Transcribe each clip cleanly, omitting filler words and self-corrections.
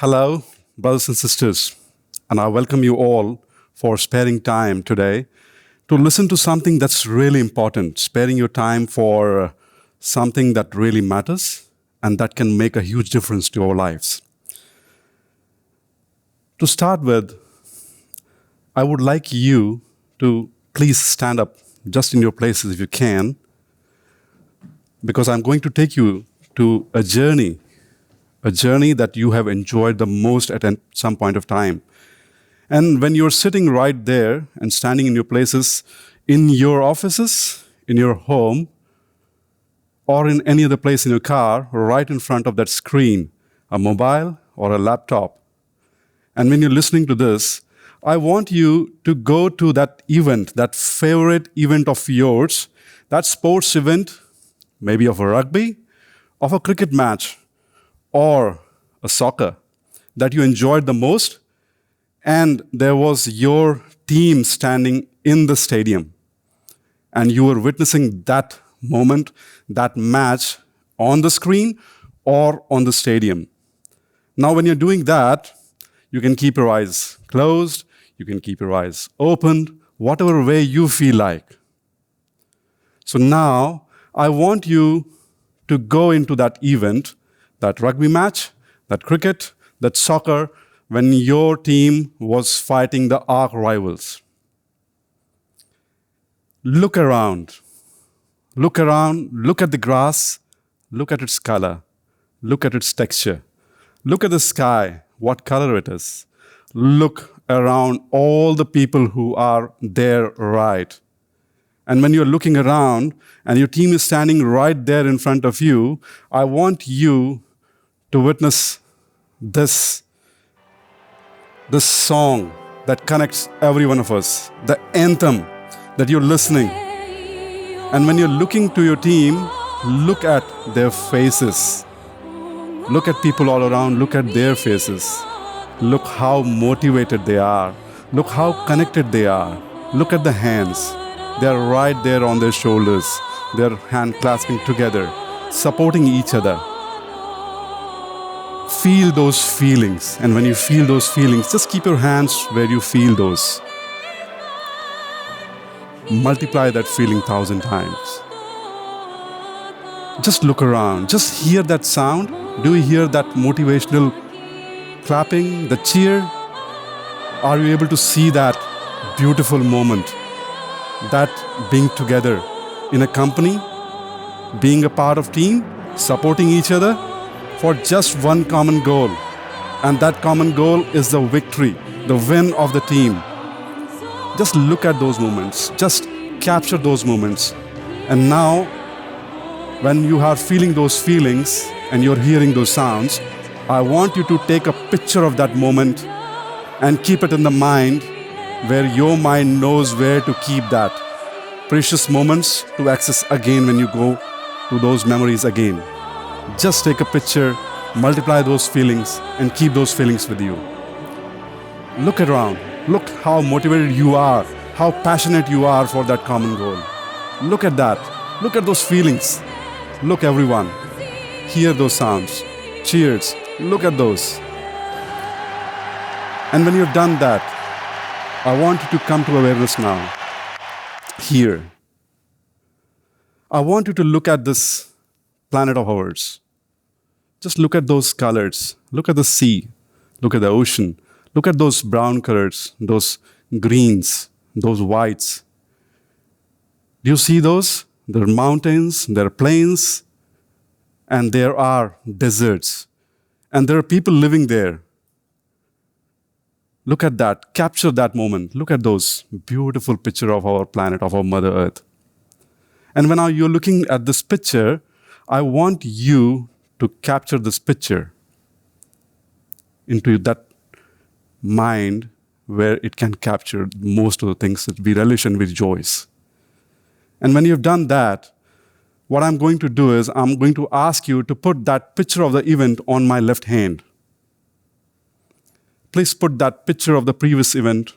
Hello, brothers and sisters, and I welcome you all for sparing time today to listen to something that's really important, sparing your time for something that really matters and that can make a huge difference to our lives. To start with, I would like you to please stand up just in your places if you can, because I'm going to take you to a journey that you have enjoyed the most at some point of time. And when you're sitting right there and standing in your places, in your offices, in your home, or in any other place in your car, right in front of that screen, a mobile or a laptop. And when you're listening to this, I want you to go to that event, that favorite event of yours, that sports event, maybe of a rugby, of a cricket match, or a soccer that you enjoyed the most, and there was your team standing in the stadium, and you were witnessing that moment, that match on the screen or on the stadium. Now, when you're doing that, you can keep your eyes closed, you can keep your eyes opened, whatever way you feel like. So now, I want you to go into that event, that rugby match, that cricket, that soccer, when your team was fighting the arch rivals. Look around. Look around, look at the grass, look at its color, look at its texture. Look at the sky, what color it is. Look around all the people who are there right. And when you're looking around and your team is standing right there in front of you, I want you to witness this song that connects every one of us, the anthem that you're listening. And when you're looking to your team, look at their faces. Look at people all around, look at their faces. Look how motivated they are. Look how connected they are. Look at the hands. They're right there on their shoulders. They're hand clasping together, supporting each other. Feel those feelings. And when you feel those feelings, just keep your hands where you feel those. Multiply that feeling 1,000 times. Just look around. Just hear that sound. Do you hear that motivational clapping, the cheer? Are you able to see that beautiful moment? That being together in a company, being a part of team, supporting each other for just one common goal. And that common goal is the victory, the win of the team. Just look at those moments. Just capture those moments. And now, when you are feeling those feelings and you're hearing those sounds, I want you to take a picture of that moment and keep it in the mind where your mind knows where to keep that precious moments to access again when you go to those memories again. Just take a picture, multiply those feelings, and keep those feelings with you. Look around. Look how motivated you are, how passionate you are for that common goal. Look at that. Look at those feelings. Look, everyone. Hear those sounds. Cheers. Look at those. And when you've done that, I want you to come to awareness now. Here. I want you to look at this planet of ours. Just look at those colors. Look at the sea. Look at the ocean. Look at those brown colors, those greens, those whites. Do you see those? There are mountains, there are plains, and there are deserts. And there are people living there. Look at that. Capture that moment. Look at those beautiful picture of our planet, of our Mother Earth. And when you're looking at this picture, I want you to capture this picture into that mind where it can capture most of the things that we relish and we rejoice. And when you've done that, what I'm going to do is I'm going to ask you to put that picture of the event on my left hand. Please put that picture of the previous event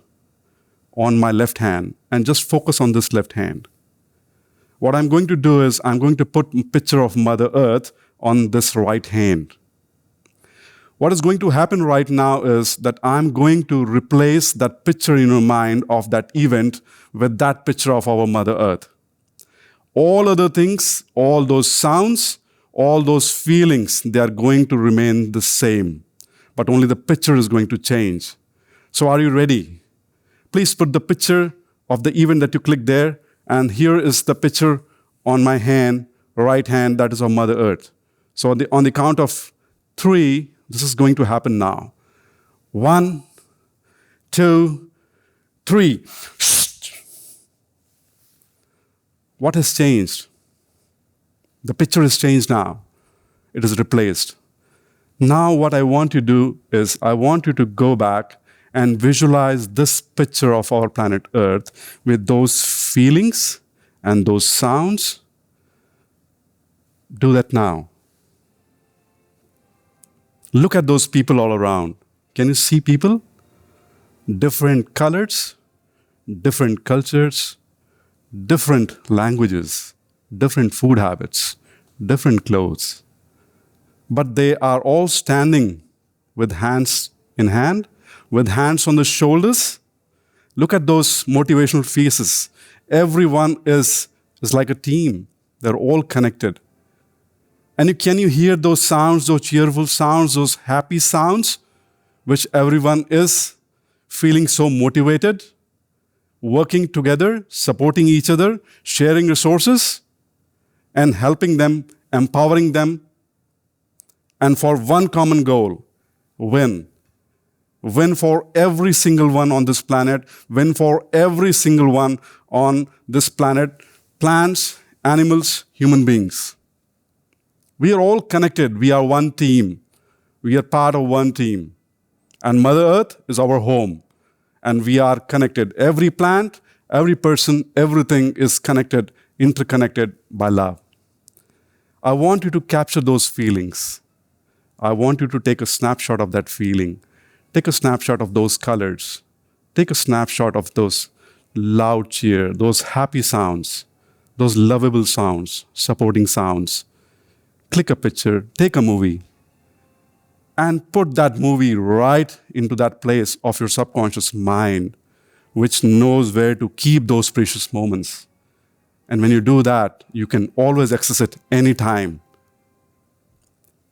on my left hand and just focus on this left hand. What I'm going to do is I'm going to put a picture of Mother Earth on this right hand. What is going to happen right now is that I'm going to replace that picture in your mind of that event with that picture of our Mother Earth. All other things, all those sounds, all those feelings, they are going to remain the same. But only the picture is going to change. So are you ready? Please put the picture of the event that you clicked there, and here is the picture on my hand, right hand, that is of Mother Earth. So on the count of 3, this is going to happen now. 1, 2, 3. What has changed? The picture is changed now. It is replaced. Now what I want you to do is I want you to go back and visualize this picture of our planet Earth with those feelings and those sounds. Do that now. Look at those people all around. Can you see people? Different colors, different cultures, different languages, different food habits, different clothes. But they are all standing with hands in hand, with hands on the shoulders. Look at those motivational faces. Everyone is like a team. They're all connected. And can you hear those sounds, those cheerful sounds, those happy sounds, which everyone is feeling so motivated, working together, supporting each other, sharing resources, and helping them, empowering them, and for one common goal, win. Win for every single one on this planet, win for every single one on this planet, plants, animals, human beings. We are all connected. We are one team. We are part of one team. And Mother Earth is our home. And we are connected. Every plant, every person, everything is connected, interconnected by love. I want you to capture those feelings. I want you to take a snapshot of that feeling. Take a snapshot of those colors. Take a snapshot of those loud cheer, those happy sounds, those lovable sounds, supporting sounds. Click a picture, take a movie, and put that movie right into that place of your subconscious mind, which knows where to keep those precious moments. And when you do that, you can always access it anytime.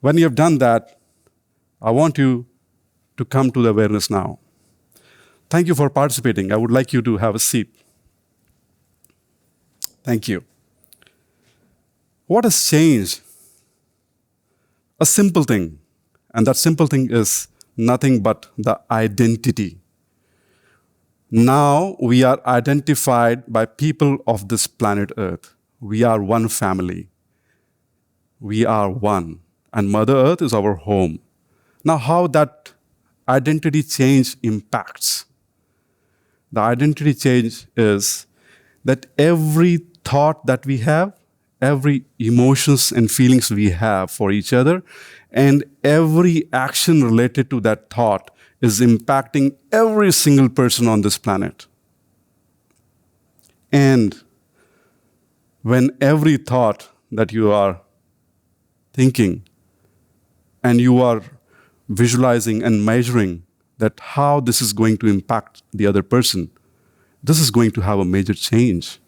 When you have done that, I want you to come to the awareness now. Thank you for participating. I would like you to have a seat. Thank you. What has changed? A simple thing, and that simple thing is nothing but the identity. Now we are identified by people of this planet Earth. We are one family. We are one, and Mother Earth is our home. Now how that identity change impacts? The identity change is that every thought that we have, every emotions and feelings we have for each other, and every action related to that thought is impacting every single person on this planet. And when every thought that you are thinking and you are visualizing and measuring that how this is going to impact the other person, this is going to have a major change.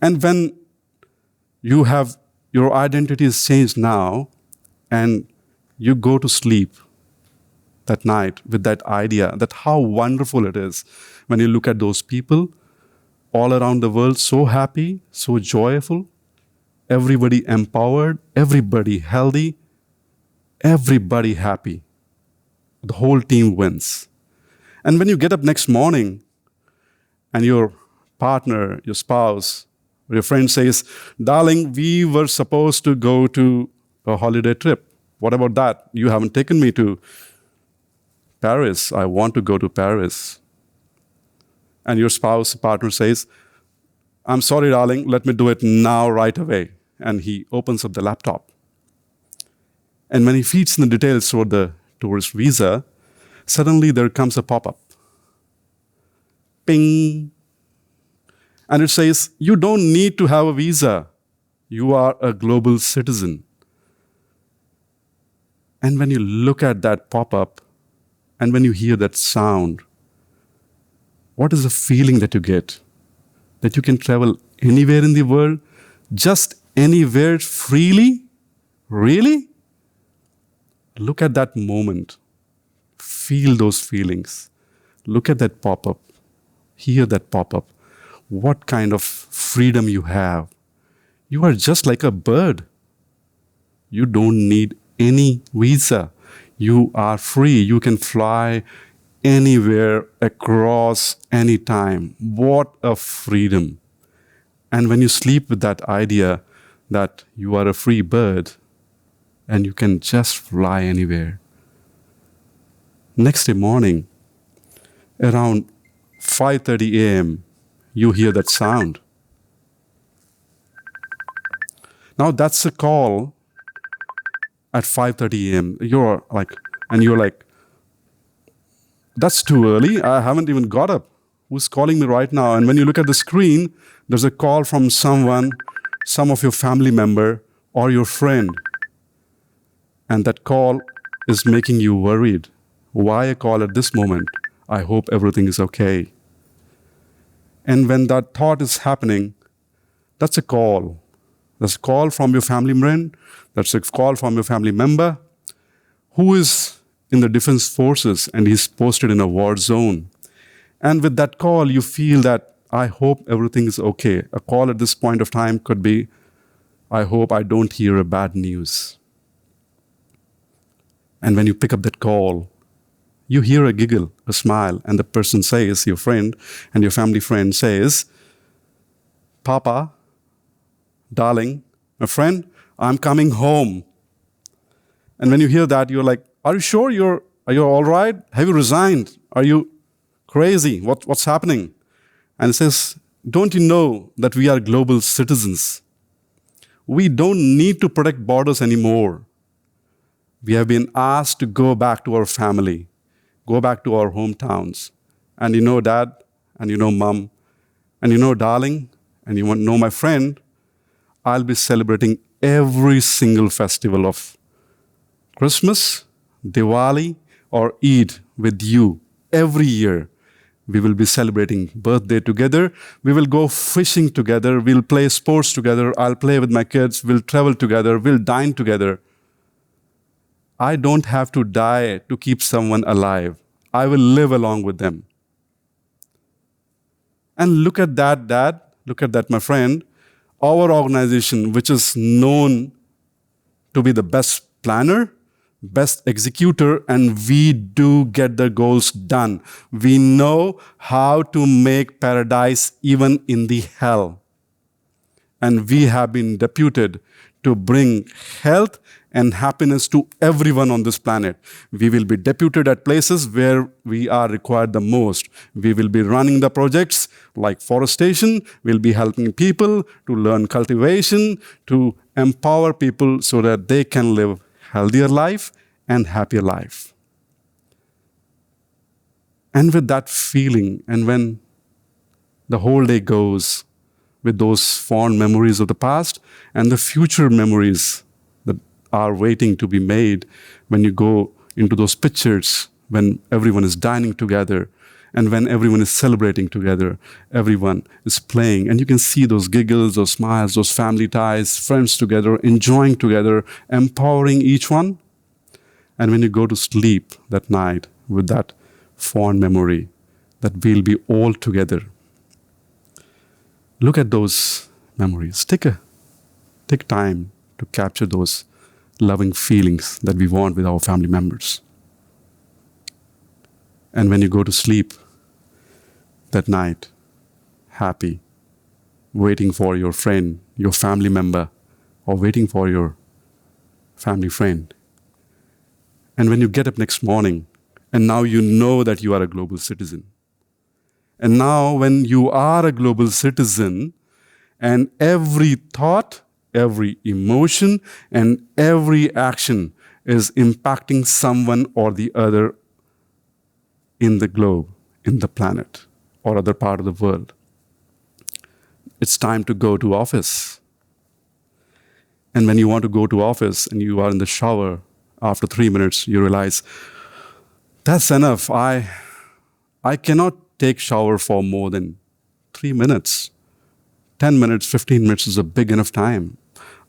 And when you have your identity is changed now, and you go to sleep that night with that idea that how wonderful it is when you look at those people all around the world so happy, so joyful, everybody empowered, everybody healthy, everybody happy. The whole team wins. And when you get up next morning and your partner, your spouse, or your friend says, "Darling, we were supposed to go to a holiday trip. What about that? You haven't taken me to Paris. I want to go to Paris." And your spouse, partner says, "I'm sorry, darling, let me do it now, right away." And he opens up the laptop. And when he feeds in the details for the tourist visa, suddenly there comes a pop-up. Ping. And it says, "You don't need to have a visa. You are a global citizen." And when you look at that pop-up, and when you hear that sound, what is the feeling that you get? That you can travel anywhere in the world, just anywhere freely? Really? Look at that moment. Feel those feelings. Look at that pop-up. Hear that pop-up. What kind of freedom you have. You are just like a bird. You don't need any visa. You are free. You can fly anywhere, across, any time. What a freedom. And when you sleep with that idea that you are a free bird and you can just fly anywhere, next day morning, around 5:30 a.m., you hear that sound. Now that's a call at 5:30 a.m. You're like, that's too early. I haven't even got up. Who's calling me right now? And when you look at the screen, there's a call from someone, some of your family member or your friend. And that call is making you worried. Why a call at this moment? I hope everything is okay. And when that thought is happening, that's a call. That's a call from your family friend. That's a call from your family member who is in the defense forces and he's posted in a war zone. And with that call, you feel that I hope everything is okay. A call at this point of time could be, I hope I don't hear a bad news. And when you pick up that call, you hear a giggle, a smile, and the person says, your friend and your family friend says, Papa, darling, my friend, I'm coming home. And when you hear that, you're like, are you sure are you all right? Have you resigned? Are you crazy? What's happening? And it says, don't you know that we are global citizens? We don't need to protect borders anymore. We have been asked to go back to our family, go back to our hometowns. And you know, Dad, and you know, Mom, and you know, darling, and you know, my friend, I'll be celebrating every single festival of Christmas, Diwali, or Eid with you every year. We will be celebrating birthday together. We will go fishing together. We'll play sports together. I'll play with my kids. We'll travel together. We'll dine together. I don't have to die to keep someone alive. I will live along with them. And look at that, Dad. Look at that, my friend. Our organization, which is known to be the best planner, best executor, and we do get the goals done. We know how to make paradise even in the hell. And we have been deputed to bring health and happiness to everyone on this planet. We will be deputed at places where we are required the most. We will be running the projects like forestation. We'll be helping people to learn cultivation, to empower people so that they can live healthier life and happier life. And with that feeling, and when the whole day goes with those fond memories of the past and the future memories that are waiting to be made when you go into those pictures, when everyone is dining together and when everyone is celebrating together, everyone is playing. And you can see those giggles, those smiles, those family ties, friends together, enjoying together, empowering each one. And when you go to sleep that night with that fond memory that we'll be all together, look at those memories. Take time to capture those loving feelings that we want with our family members. And when you go to sleep that night, happy, waiting for your friend, your family member, or waiting for your family friend. And when you get up next morning, and now you know that you are a global citizen. And now when you are a global citizen, and every thought, every emotion, and every action is impacting someone or the other in the globe, in the planet, or other part of the world. It's time to go to office. And when you want to go to office and you are in the shower After 3 minutes, you realize, that's enough. I cannot take shower for more than 3 minutes. 10 minutes, 15 minutes is a big enough time.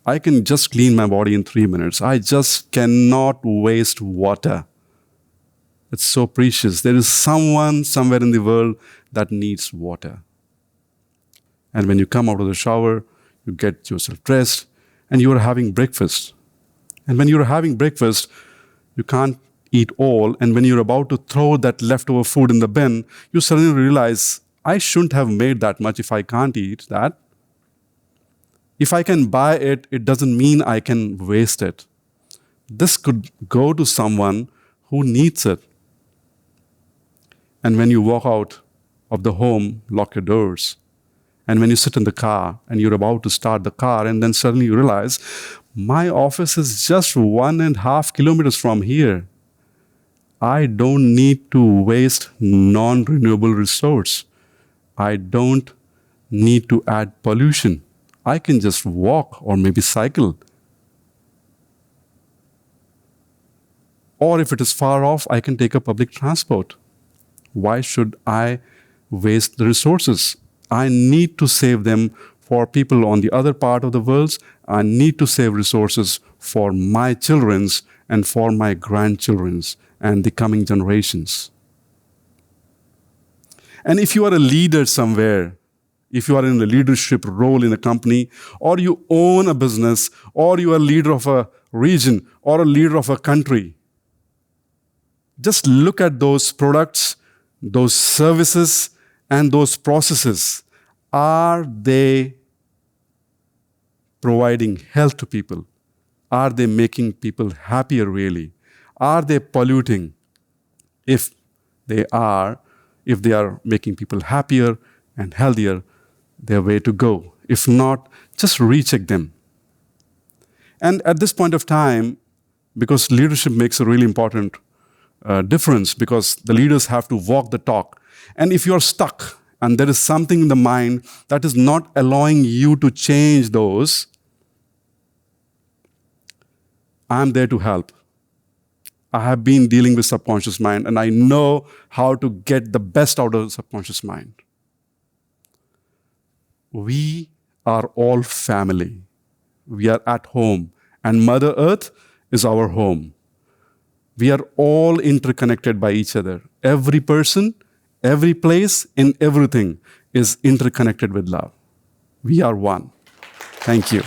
I can just clean my body in 3 minutes. I just cannot waste water. It's so precious. There is someone somewhere in the world that needs water. And when you come out of the shower, you get yourself dressed, and you are having breakfast. And when you're having breakfast, you can't eat all. And when you're about to throw that leftover food in the bin, you suddenly realize, I shouldn't have made that much if I can't eat that. If I can buy it, it doesn't mean I can waste it. This could go to someone who needs it. And when you walk out of the home, lock your doors. And when you sit in the car and you're about to start the car, and then suddenly you realize, my office is just 1.5 kilometers from here. I don't need to waste non-renewable resource. I don't need to add pollution. I can just walk or maybe cycle. Or if it is far off, I can take a public transport. Why should I waste the resources? I need to save them for people on the other part of the world. I need to save resources for my children's and for my grandchildren's and the coming generations. And if you are a leader somewhere, if you are in a leadership role in a company, or you own a business, or you are a leader of a region, or a leader of a country, just look at those products, those services, and those processes. Are they providing health to people? Are they making people happier really? Are they polluting? If they are making people happier and healthier, their way to go. If not, just recheck them. And at this point of time, because leadership makes a really important difference, because the leaders have to walk the talk. And if you're stuck and there is something in the mind that is not allowing you to change those, I'm there to help. I have been dealing with subconscious mind, and I know how to get the best out of the subconscious mind. We are all family. We are at home, and Mother Earth is our home. We are all interconnected by each other. Every person, every place, and everything is interconnected with love. We are one. Thank you.